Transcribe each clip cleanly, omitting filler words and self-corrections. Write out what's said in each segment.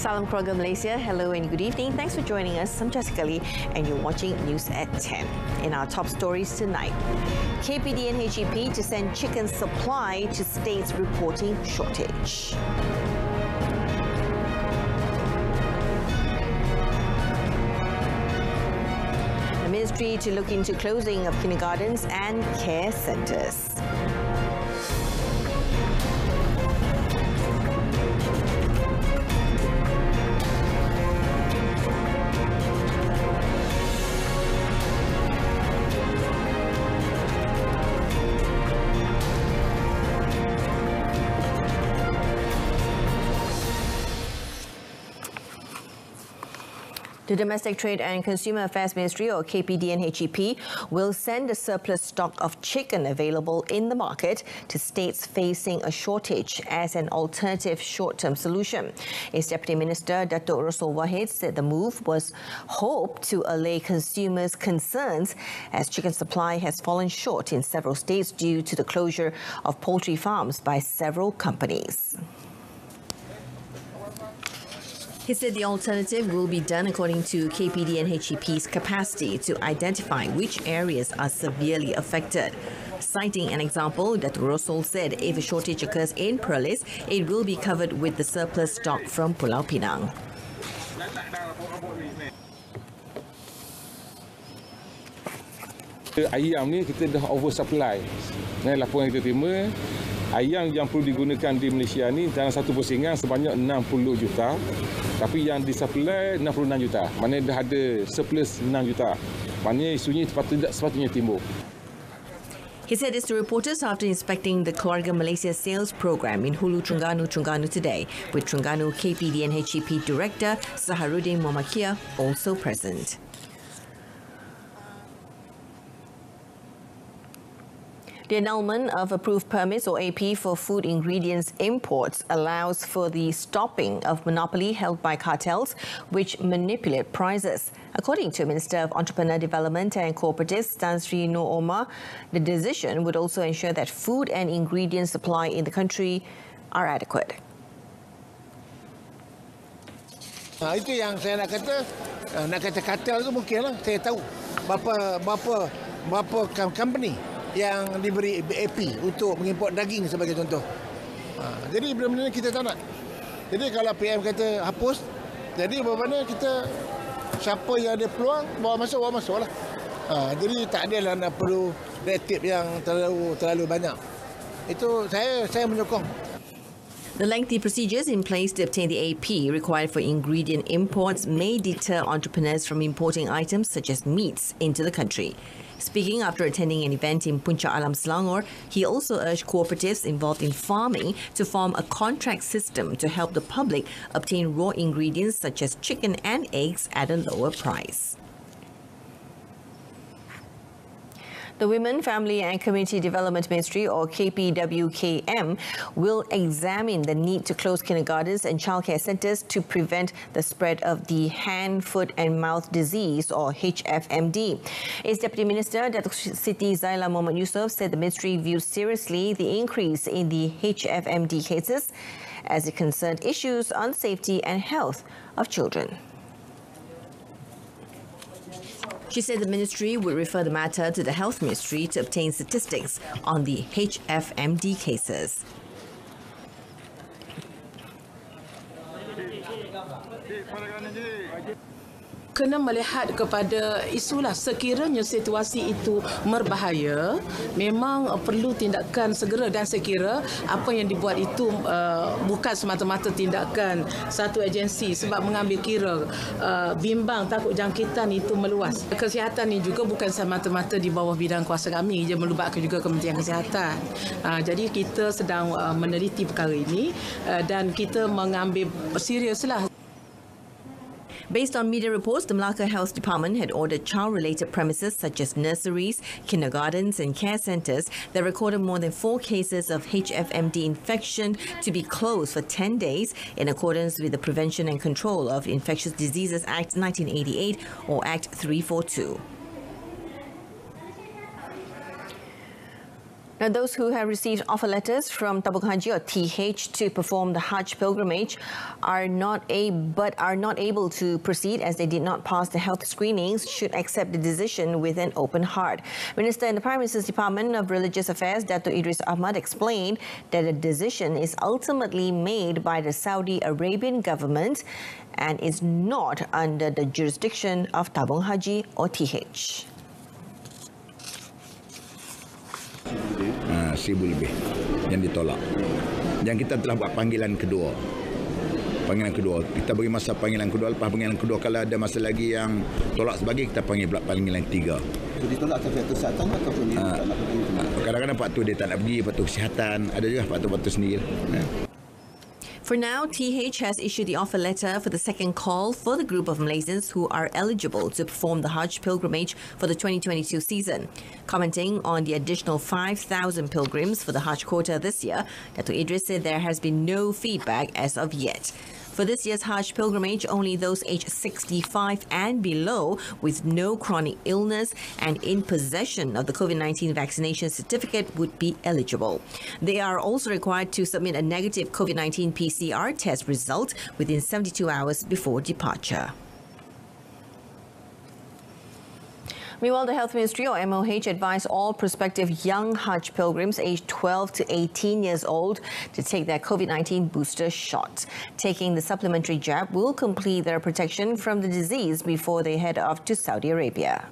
Salam keluarga Malaysia. Hello and good evening. Thanks for joining us. I'm Jessica Lee and you're watching News at 10. In our top stories tonight, KPD and HEP to send chicken supply to states reporting shortage. The ministry to look into closing of kindergartens and care centres. The Domestic Trade and Consumer Affairs Ministry, or KPD and HEP, will send a surplus stock of chicken available in the market to states facing a shortage as an alternative short-term solution. Its Deputy Minister, Datuk Rasul Wahid, said the move was hoped to allay consumers' concerns as chicken supply has fallen short in several states due to the closure of poultry farms by several companies. He said the alternative will be done according to KPD and HEP's capacity to identify which areas are severely affected. Citing an example, Datuk Rasul said if a shortage occurs in Perlis, it will be covered with the surplus stock from Pulau Pinang. Ayam ni kita dah oversupply. Laporan kita terima, ayam yang perlu digunakan di Malaysia ni dalam satu pusingan sebanyak 60 juta. Tapi yang disupply 66 juta. Maknanya dah ada surplus 6 juta. Maknanya isunya tidak sepatutnya timbul. He said this to reporters after inspecting the Keluarga Malaysia sales program in Hulu Terengganu today, with Terengganu KPD and HEP Director Saharudin Momakia also present. The annulment of approved permits or AP for food ingredients imports allows for the stopping of monopoly held by cartels which manipulate prices. According to Minister of Entrepreneur Development and Cooperatives, Tan Sri Nur Omar, the decision would also ensure that food and ingredient supply in the country are adequate. Itu yang saya nak kata kartel tu mungkinlah saya tahu berapa company yang diberi AP untuk mengimport daging sebagai contoh. Jadi benda-benda ni kita tak nak. Jadi kalau PM kata hapus, jadi bagaimana kita, siapa yang ada peluang bawa masuk lah. Jadi tak adalah nak perlu red tape yang terlalu banyak. Itu saya menyokong. The lengthy procedures in place to obtain the AP required for ingredient imports may deter entrepreneurs from importing items such as meats into the country. Speaking after attending an event in Puncak Alam Selangor, he also urged cooperatives involved in farming to form a contract system to help the public obtain raw ingredients such as chicken and eggs at a lower price. The Women, Family and Community Development Ministry, or KPWKM, will examine the need to close kindergartens and childcare centres to prevent the spread of the hand, foot and mouth disease, or HFMD. Its Deputy Minister, Datuk Siti Zaila Muhammad Yusof, said the ministry views seriously the increase in the HFMD cases as it concerned issues on safety and health of children. She said the ministry would refer the matter to the Health Ministry to obtain statistics on the HFMD cases. Kena melihat kepada isulah sekiranya situasi itu berbahaya, memang perlu tindakan segera, dan saya kira apa yang dibuat itu bukan semata-mata tindakan satu agensi sebab mengambil kira bimbang takut jangkitan itu meluas. Kesihatan ini juga bukan semata-mata di bawah bidang kuasa kami, ia melibatkan juga Kementerian Kesihatan. Jadi kita sedang meneliti perkara ini dan kita mengambil seriuslah. Based on media reports, the Melaka Health Department had ordered child-related premises such as nurseries, kindergartens and care centres that recorded more than 4 cases of HFMD infection to be closed for 10 days in accordance with the Prevention and Control of Infectious Diseases Act 1988 or Act 342. Now, those who have received offer letters from Tabung Haji or TH to perform the Hajj pilgrimage are not able to proceed as they did not pass the health screenings should accept the decision with an open heart. Minister in the Prime Minister's Department of Religious Affairs, Dato' Idris Ahmad, explained that the decision is ultimately made by the Saudi Arabian government and is not under the jurisdiction of Tabung Haji or TH. 1,000 lebih yang ditolak. Dan kita telah buat panggilan kedua. Kita beri masa panggilan kedua. Lepas panggilan kedua, kalau ada masa lagi yang tolak sebagai, kita panggil pula panggilan ketiga. Jadi ditolak faktor kesihatan ataupun dia tak nak pergi? Kadang-kadang faktor dia tak nak pergi, faktor kesihatan. Ada juga faktor-faktor sendiri. For now, TH has issued the offer letter for the second call for the group of Malaysians who are eligible to perform the Hajj pilgrimage for the 2022 season. Commenting on the additional 5,000 pilgrims for the Hajj quota this year, Dato' Idris said there has been no feedback as of yet. For this year's Hajj pilgrimage, only those aged 65 and below with no chronic illness and in possession of the COVID-19 vaccination certificate would be eligible. They are also required to submit a negative COVID-19 PCR test result within 72 hours before departure. Meanwhile, the Health Ministry or MOH advised all prospective young Hajj pilgrims aged 12 to 18 years old to take their COVID-19 booster shot. Taking the supplementary jab will complete their protection from the disease before they head off to Saudi Arabia.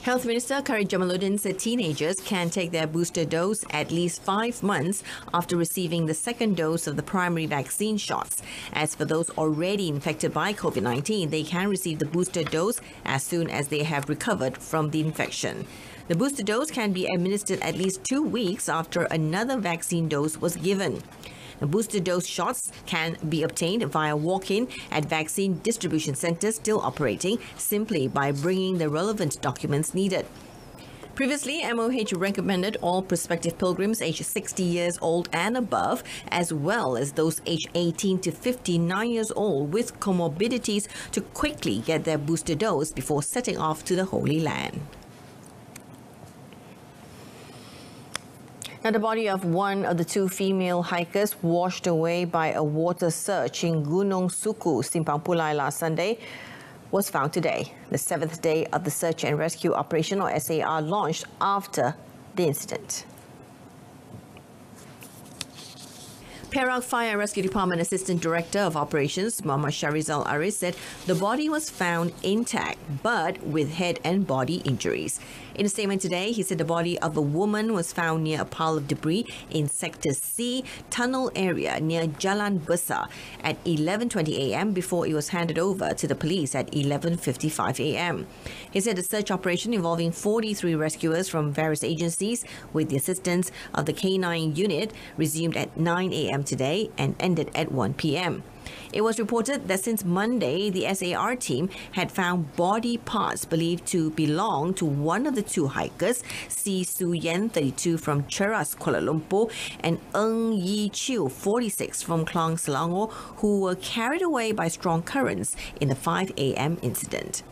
Health Minister Kari Jamaluddin said teenagers can take their booster dose at least 5 months after receiving the second dose of the primary vaccine shots. As for those already infected by COVID-19, they can receive the booster dose as soon as they have recovered from the infection. The booster dose can be administered at least 2 weeks after another vaccine dose was given. The booster dose shots can be obtained via walk-in at vaccine distribution centres still operating simply by bringing the relevant documents needed. Previously, MOH recommended all prospective pilgrims aged 60 years old and above, as well as those aged 18 to 59 years old with comorbidities, to quickly get their booster dose before setting off to the Holy Land. Now, the body of one of the 2 female hikers washed away by a water surge in Gunung Suku, Simpang Pulai last Sunday was found today. The 7th day of the search and rescue operation, or SAR, launched after the incident. Perak Fire and Rescue Department Assistant Director of Operations, Muhammad Sharizal Aris, said the body was found intact but with head and body injuries. In a statement today, he said the body of a woman was found near a pile of debris in Sector C tunnel area near Jalan Besar at 11:20 a.m. before it was handed over to the police at 11:55 a.m. He said the search operation involving 43 rescuers from various agencies with the assistance of the K9 unit resumed at 9 a.m. today and ended at 1 p.m. It was reported that since Monday, the SAR team had found body parts believed to belong to one of the 2 hikers, Si Su Yen, 32, from Cheras, Kuala Lumpur, and Ng Yi Chiu, 46, from Klang, Selangor, who were carried away by strong currents in the 5 a.m. incident.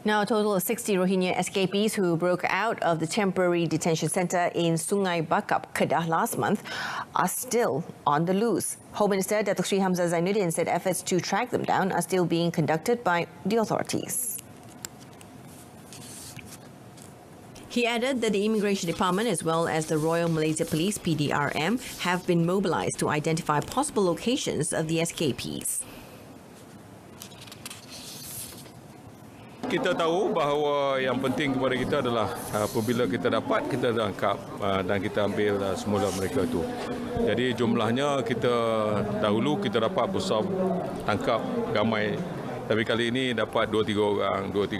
Now, a total of 60 Rohingya escapees who broke out of the temporary detention centre in Sungai Bakap, Kedah last month are still on the loose. Home Minister Datuk Sri Hamzah Zainuddin said efforts to track them down are still being conducted by the authorities. He added that the Immigration Department as well as the Royal Malaysia Police (PDRM) have been mobilised to identify possible locations of the escapees. Kita tahu bahawa yang penting kepada kita adalah apabila kita dapat, kita tangkap dan kita ambil semula mereka itu. Jadi jumlahnya kita dahulu kita dapat besar tangkap ramai, tapi kali ini dapat 2-3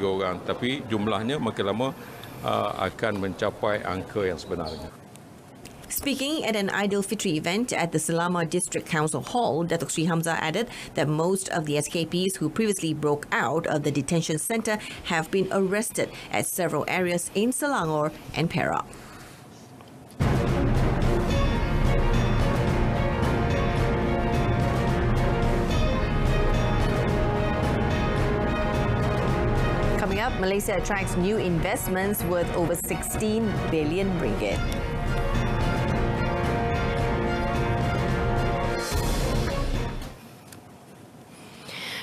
orang. Tapi jumlahnya makin lama akan mencapai angka yang sebenarnya. Speaking at an Aidilfitri event at the Selama District Council Hall, Datuk Sri Hamzah added that most of the escapees who previously broke out of the detention centre have been arrested at several areas in Selangor and Perak. up, Malaysia attracts new investments worth over 16 billion ringgit.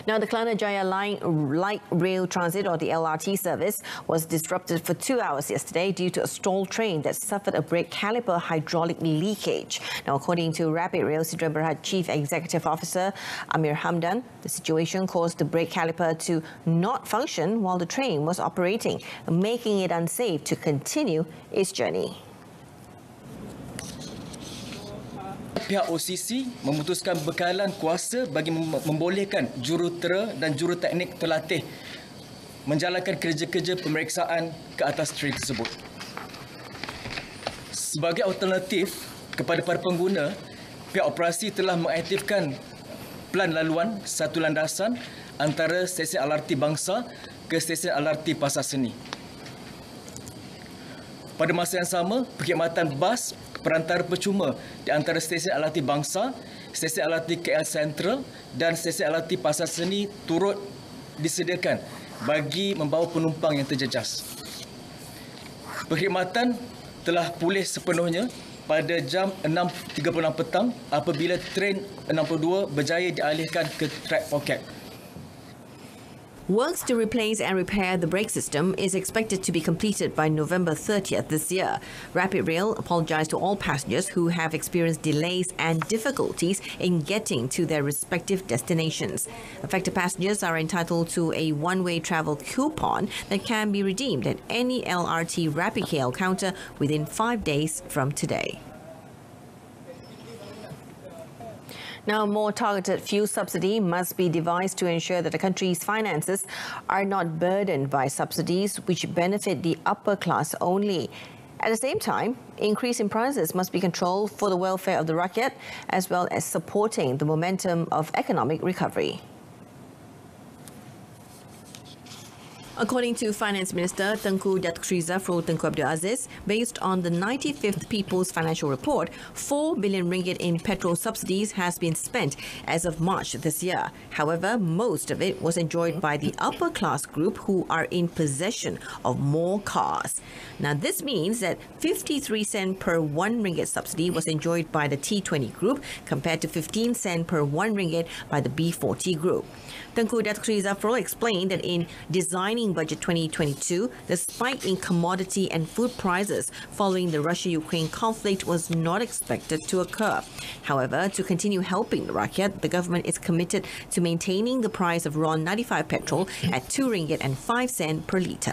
Now, the Kerana Jaya Line Light Rail Transit, or the LRT service, was disrupted for 2 hours yesterday due to a stalled train that suffered a brake caliper hydraulic leakage. Now, according to Rapid Rail Sidra Berhad Chief Executive Officer Amir Hamdan, the situation caused the brake caliper to not function while the train was operating, making it unsafe to continue its journey. Pihak OCC memutuskan bekalan kuasa bagi membolehkan jurutera dan juruteknik terlatih menjalankan kerja-kerja pemeriksaan ke atas train tersebut. Sebagai alternatif kepada para pengguna, pihak operasi telah mengaktifkan pelan laluan satu landasan antara stesen LRT Bangsa ke stesen LRT Pasar Seni. Pada masa yang sama, perkhidmatan bas perantara percuma di antara stesen LRT Bangsa, stesen LRT KL Central dan stesen LRT Pasar Seni turut disediakan bagi membawa penumpang yang terjejas. Perkhidmatan telah pulih sepenuhnya pada jam 6.36 petang apabila train 62 berjaya dialihkan ke track pocket. Works to replace and repair the brake system is expected to be completed by November 30th this year. Rapid Rail apologized to all passengers who have experienced delays and difficulties in getting to their respective destinations. Affected passengers are entitled to a one-way travel coupon that can be redeemed at any LRT Rapid KL counter within 5 days from today. Now, more targeted fuel subsidy must be devised to ensure that the country's finances are not burdened by subsidies which benefit the upper class only. At the same time, increase in prices must be controlled for the welfare of the rakyat as well as supporting the momentum of economic recovery. According to Finance Minister Tengku Datuk Sri Zafrul Tengku Abdul Aziz, based on the 95th People's Financial Report, 4 billion ringgit in petrol subsidies has been spent as of March this year. However, most of it was enjoyed by the upper class group who are in possession of more cars. Now, this means that 53 cent per 1 ringgit subsidy was enjoyed by the T20 group compared to 15 cent per 1 ringgit by the B40 group. Tengku Datuk Sri Zafrul explained that in designing Budget 2022, the spike in commodity and food prices following the Russia-Ukraine conflict was not expected to occur. However, to continue helping the rakyat, the government is committed to maintaining the price of RON 95 petrol at 2 ringgit and 5 cent per litre.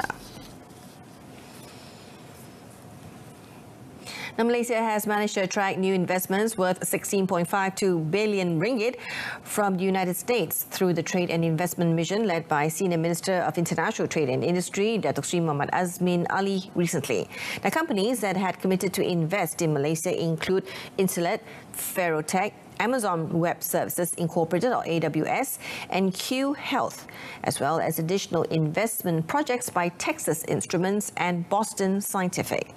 Now, Malaysia has managed to attract new investments worth 16.52 billion ringgit from the United States through the Trade and Investment Mission led by Senior Minister of International Trade and Industry, Datuk Sri Muhammad Azmin Ali, recently. Now, companies that had committed to invest in Malaysia include Insulet, Ferrotech, Amazon Web Services Incorporated, or AWS, and Q Health, as well as additional investment projects by Texas Instruments and Boston Scientific.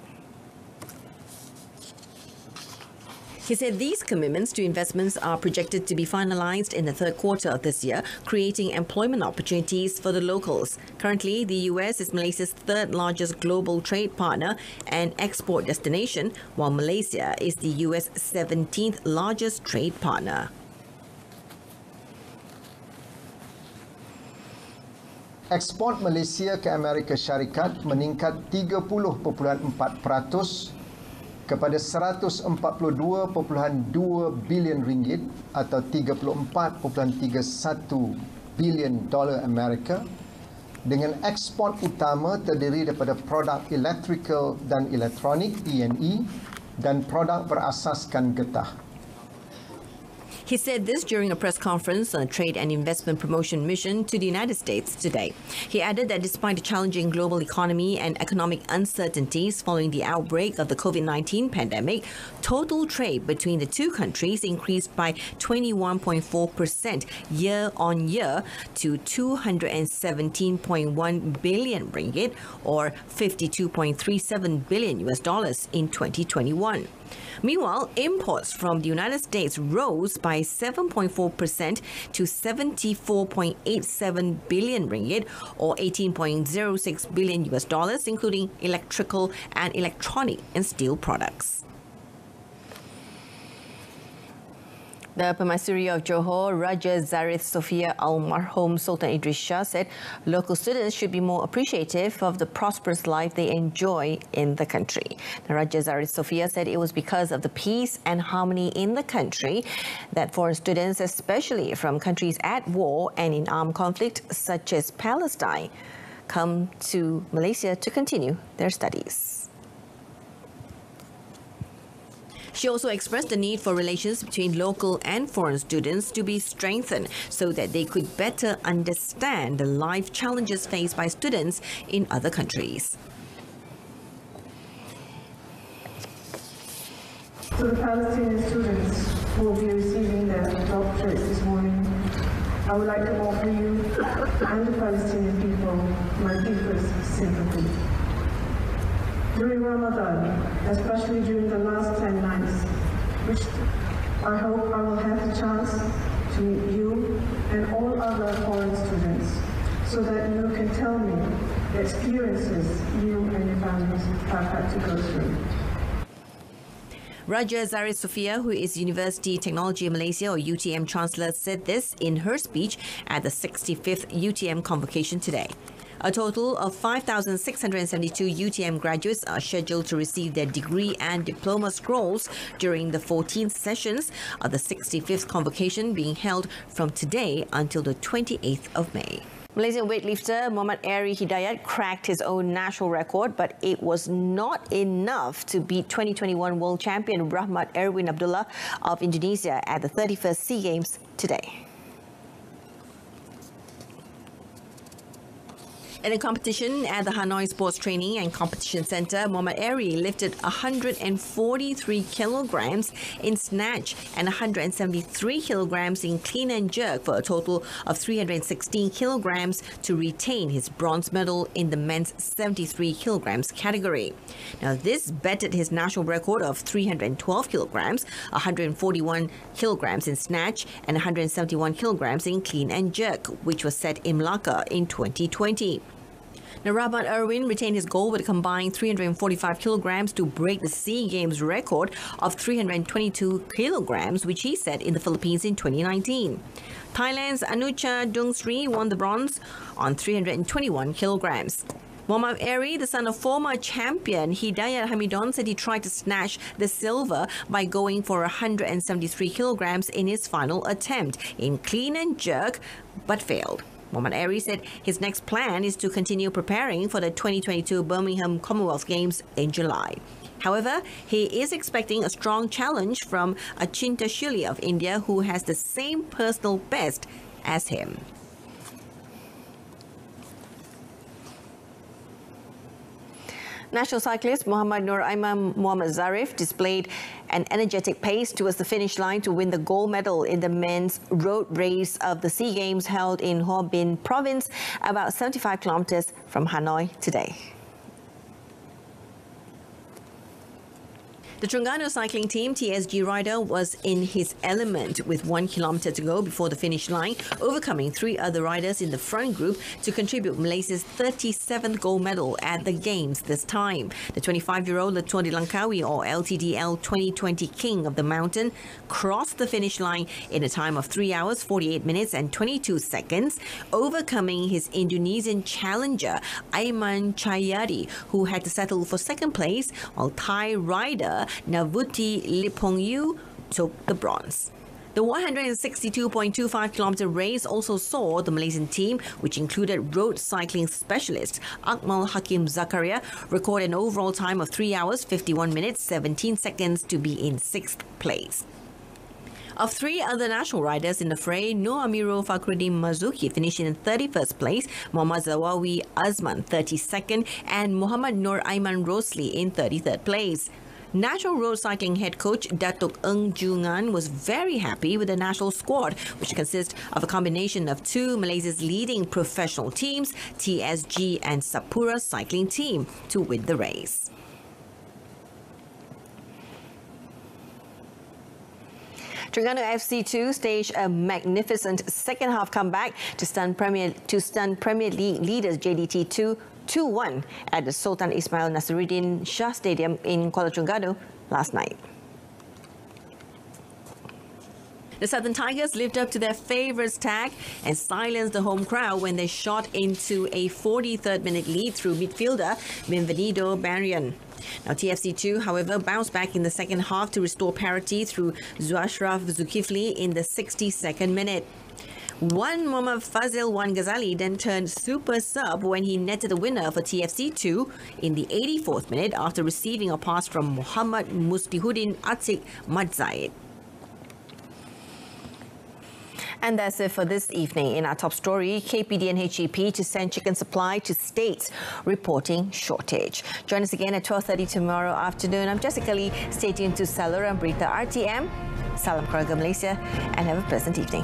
He said these commitments to investments are projected to be finalized in the third quarter of this year, creating employment opportunities for the locals. Currently, the US is Malaysia's third largest global trade partner and export destination, while Malaysia is the US 17th largest trade partner. Ekspor Malaysia ke Amerika Syarikat meningkat 30.4% kepada 142.2 bilion ringgit atau 34.31 bilion dolar Amerika, dengan ekspor utama terdiri daripada produk elektrikal dan elektronik (E&E) dan produk berasaskan getah. He said this during a press conference on a trade and investment promotion mission to the United States today. He added that despite the challenging global economy and economic uncertainties following the outbreak of the COVID-19 pandemic, total trade between the two countries increased by 21.4% year-on-year to 217.1 billion ringgit or $52.37 billion in 2021. Meanwhile, imports from the United States rose by 7.4% to 74.87 billion ringgit or 18.06 billion US dollars, including electrical and electronic and steel products. The Permaisuri of Johor, Raja Zarith Sofia Almarhum Sultan Idris Shah, said local students should be more appreciative of the prosperous life they enjoy in the country. The Raja Zarith Sofia said it was because of the peace and harmony in the country that foreign students, especially from countries at war and in armed conflict such as Palestine, come to Malaysia to continue their studies. She also expressed the need for relations between local and foreign students to be strengthened so that they could better understand the life challenges faced by students in other countries. To the Palestinian students who will be receiving their doctorates this morning, I would like to offer you and the Palestinian people my deepest sympathy. During Ramadan, especially during the last 10 nights, which I hope I will have the chance to meet you and all other foreign students, so that you can tell me the experiences you and your families have had to go through. Raja Zarith Sofia, who is University Technology of Malaysia or UTM Chancellor, said this in her speech at the 65th UTM convocation today. A total of 5,672 UTM graduates are scheduled to receive their degree and diploma scrolls during the 14th sessions of the 65th convocation being held from today until the 28th of May. Malaysian weightlifter Muhammad Ari Hidayat cracked his own national record, but it was not enough to beat 2021 world champion Rahmat Erwin Abdullah of Indonesia at the 31st SEA Games today. In a competition at the Hanoi Sports Training and Competition Centre, Muhammad Ari lifted 143 kilograms in snatch and 173 kilograms in clean and jerk for a total of 316 kilograms to retain his bronze medal in the men's 73 kilograms category. Now, this bettered his national record of 312 kilograms, 141 kilograms in snatch and 171 kilograms in clean and jerk, which was set in Melaka in 2020. Now, Rahmat Erwin retained his goal with a combined 345 kilograms to break the SEA Games record of 322 kilograms, which he set in the Philippines in 2019. Thailand's Anucha Dungsri won the bronze on 321 kilograms. Muhammad Ari, the son of former champion Hidayat Hamidon, said he tried to snatch the silver by going for 173 kilograms in his final attempt in clean and jerk, but failed. Muhammad Ari said his next plan is to continue preparing for the 2022 Birmingham Commonwealth Games in July. However, he is expecting a strong challenge from Achinta Shuli of India, who has the same personal best as him. National cyclist Muhammad Nur Aiman Muhammad Zarif displayed an energetic pace towards the finish line to win the gold medal in the men's road race of the SEA Games held in Ho Bin province, about 75 kilometers from Hanoi today. The Terengganu cycling team TSG rider was in his element with 1 kilometre to go before the finish line, overcoming 3 other riders in the front group to contribute Malaysia's 37th gold medal at the Games this time. The 25-year-old Latour de Langkawi, or LTDL 2020 King of the Mountain, crossed the finish line in a time of 3 hours, 48 minutes and 22 seconds, overcoming his Indonesian challenger Aiman Chayadi, who had to settle for second place, while Thai rider Navuti Lipongyu took the bronze. The 162.25 kilometre race also saw the Malaysian team, which included road cycling specialist Akmal Hakim Zakaria, record an overall time of 3 hours, 51 minutes, 17 seconds to be in 6th place. Of 3 other national riders in the fray, Nur Amirul Fakhruddin Marzuki finished in 31st place, Muhammad Zawawi Azman 32nd, and Muhammad Nur Aiman Rosli in 33rd place. National road cycling head coach Datuk Eng Jungan was very happy with the national squad, which consists of a combination of 2 Malaysia's leading professional teams, TSG and Sapura cycling team, to win the race. Terengganu FC2 staged a magnificent second-half comeback to stun Premier League leaders JDT 2-1 at the Sultan Ismail Nasruddin Shah Stadium in Kuala Terengganu last night. The Southern Tigers lived up to their favourites tag and silenced the home crowd when they shot into a 43rd minute lead through midfielder Bienvenido Barrion. Now TFC2, however, bounced back in the second half to restore parity through Zuashraf Zulkifli in the 62nd minute. One Mohammad Fazil Wan Ghazali then turned super sub when he netted the winner for TFC2 in the 84th minute after receiving a pass from Muhammad Muslihuddin Atik Madzaid. And that's it for this evening. In our top story, KPD and HEP to send chicken supply to states reporting shortage. Join us again at 12:30 tomorrow afternoon. I'm Jessica Lee. Stay tuned to Salura and Berita RTM. Salam keluarga Malaysia and have a pleasant evening.